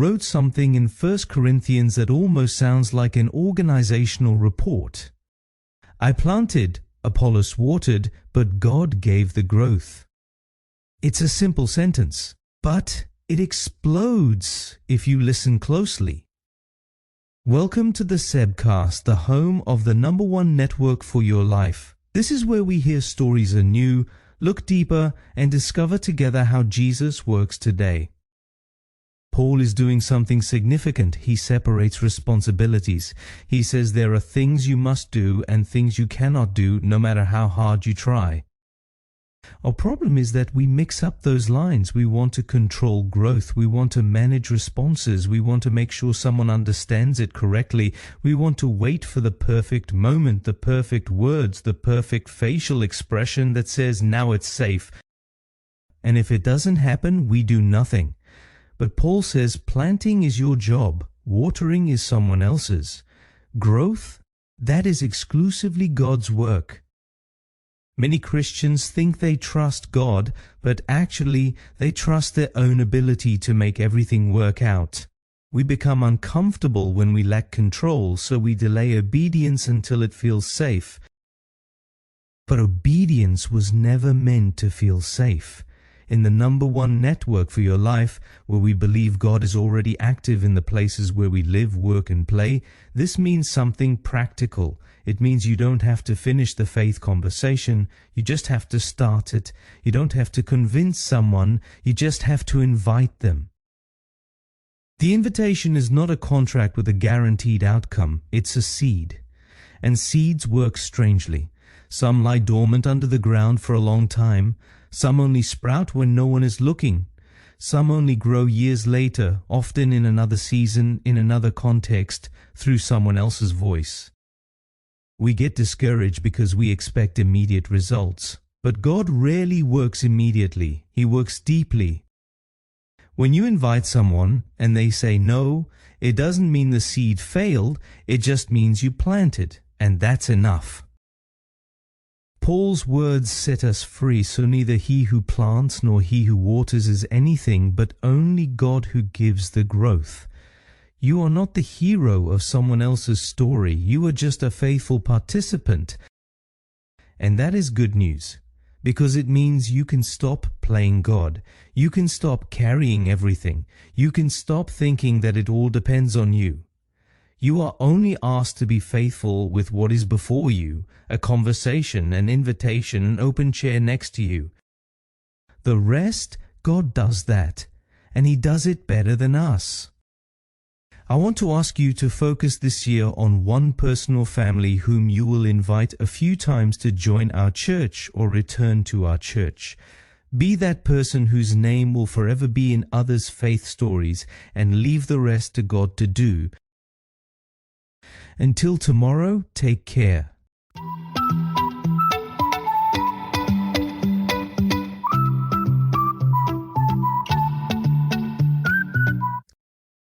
wrote something in 1 Corinthians that almost sounds like an organizational report. I planted, Apollos watered, but God gave the growth. It's a simple sentence, but it explodes if you listen closely. Welcome to the Sebcast, the home of the #1 network for your life. This is where we hear stories anew, look deeper, and discover together how Jesus works today. Paul is doing something significant. He separates responsibilities. He says there are things you must do and things you cannot do no matter how hard you try. Our problem is that we mix up those lines. We want to control growth. We want to manage responses. We want to make sure someone understands it correctly. We want to wait for the perfect moment, the perfect words, the perfect facial expression that says, now it's safe. And if it doesn't happen, we do nothing. But Paul says planting is your job. Watering is someone else's. Growth, that is exclusively God's work. Many Christians think they trust God, but actually they trust their own ability to make everything work out. We become uncomfortable when we lack control, so we delay obedience until it feels safe. But obedience was never meant to feel safe. In the #1 network for your life, where we believe God is already active in the places where we live, work, and play, this means something practical. It means you don't have to finish the faith conversation, you just have to start it. You don't have to convince someone, you just have to invite them. The invitation is not a contract with a guaranteed outcome, it's a seed. And seeds work strangely. Some lie dormant under the ground for a long time. Some only sprout when no one is looking. Some only grow years later, often in another season, in another context, through someone else's voice. We get discouraged because we expect immediate results. But God rarely works immediately. He works deeply. When you invite someone and they say no, it doesn't mean the seed failed, it just means you planted, and that's enough. Paul's words set us free, so neither he who plants nor he who waters is anything, but only God who gives the growth. You are not the hero of someone else's story, you are just a faithful participant. And that is good news, because it means you can stop playing God. You can stop carrying everything. You can stop thinking that it all depends on you. You are only asked to be faithful with what is before you, a conversation, an invitation, an open chair next to you. The rest, God does that, and He does it better than us. I want to ask you to focus this year on one person or family whom you will invite a few times to join our church or return to our church. Be that person whose name will forever be in others' faith stories, and leave the rest to God to do. Until tomorrow, take care.